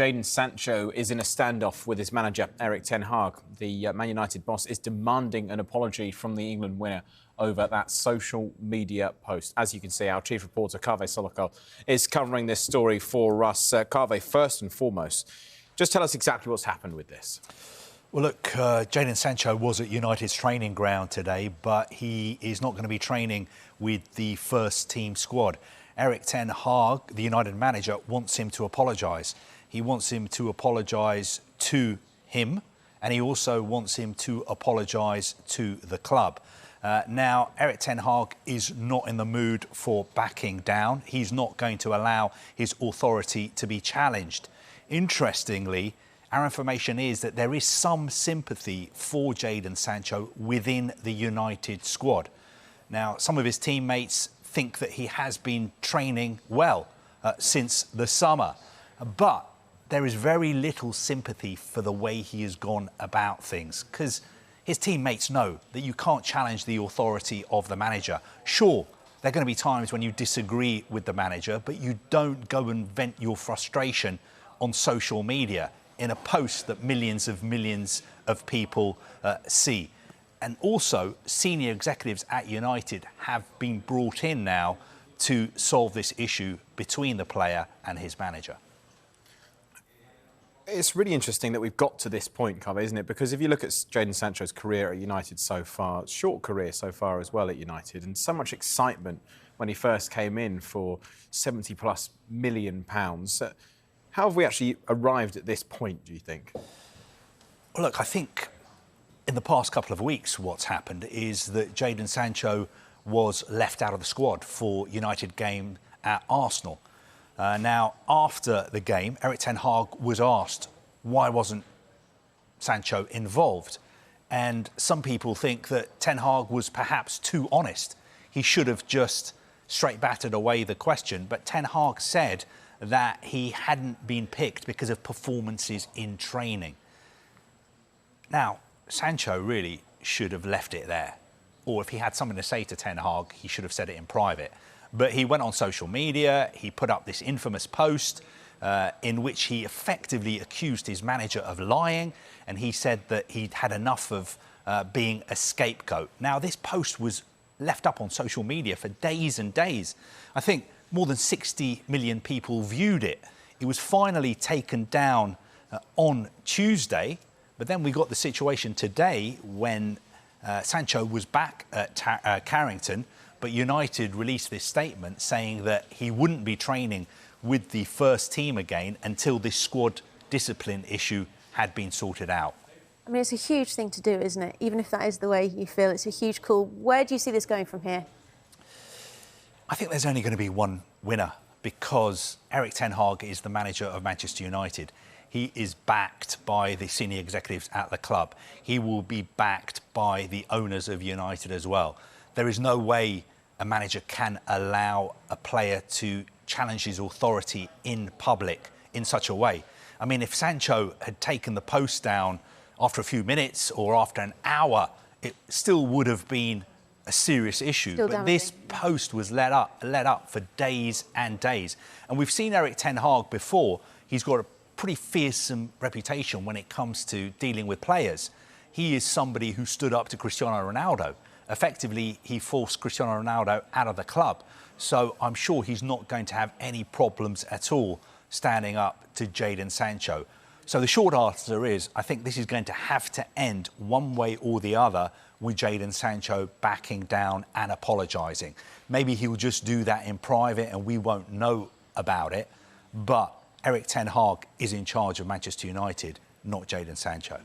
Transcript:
Jadon Sancho is in a standoff with his manager, Erik ten Hag. The Man United boss is demanding an apology from the England winner over that social media post. As you can see, our chief reporter, Kaveh Solhekol, is covering this story for us. Kaveh, first and foremost, just tell us exactly what's happened with this. Well, look, Jadon Sancho was at United's training ground today, but he is not going to be training with the first team squad. Erik ten Hag, the United manager, wants him to apologise. He wants him to apologise to him, and he also wants him to apologise to the club. Now, Erik ten Hag is not in the mood for backing down. He's not going to allow his authority to be challenged. Interestingly, our information is that there is some sympathy for Jadon Sancho within the United squad. Now, some of his teammates think that he has been training well since the summer, but there is very little sympathy for the way he has gone about things, because his teammates know that you can't challenge the authority of the manager. Sure, there are going to be times when you disagree with the manager, but you don't go and vent your frustration on social media in a post that millions of people see. And also, senior executives at United have been brought in now to solve this issue between the player and his manager. It's really interesting that we've got to this point, Kaveh, isn't it? Because if you look at Jadon Sancho's career at United so far, short career so far as well at United, and so much excitement when he first came in for £70+ million. How have we actually arrived at this point, do you think? Well, look, I think in the past couple of weeks, what's happened is that Jadon Sancho was left out of the squad for United game at Arsenal. Now, after the game, Erik ten Hag was asked why wasn't Sancho involved? And some people think that ten Hag was perhaps too honest. He should have just straight batted away the question. But ten Hag said that he hadn't been picked because of performances in training. Now, Sancho really should have left it there. Or if he had something to say to ten Hag, he should have said it in private. But he went on social media, he put up this infamous post in which he effectively accused his manager of lying, and he said that he'd had enough of being a scapegoat. Now, this post was left up on social media for days and days. I think more than 60 million people viewed it. It was finally taken down on Tuesday, but then we got the situation today when Sancho was back at Carrington, but United released this statement saying that he wouldn't be training with the first team again until this squad discipline issue had been sorted out. I mean, it's a huge thing to do, isn't it? Even if that is the way you feel, it's a huge call. Where do you see this going from here? I think there's only going to be one winner, because Erik ten Hag is the manager of Manchester United. He is backed by the senior executives at the club. He will be backed by the owners of United as well. There is no way a manager can allow a player to challenge his authority in public in such a way. I mean, if Sancho had taken the post down after a few minutes or after an hour, it still would have been a serious issue. But this post was let up for days and days. And we've seen Erik ten Hag before. He's got a pretty fearsome reputation when it comes to dealing with players. He is somebody who stood up to Cristiano Ronaldo. Effectively, he forced Cristiano Ronaldo out of the club. So I'm sure he's not going to have any problems at all standing up to Jadon Sancho. So the short answer is, I think this is going to have to end one way or the other with Jadon Sancho backing down and apologising. Maybe he'll just do that in private and we won't know about it. But Erik ten Hag is in charge of Manchester United, not Jadon Sancho.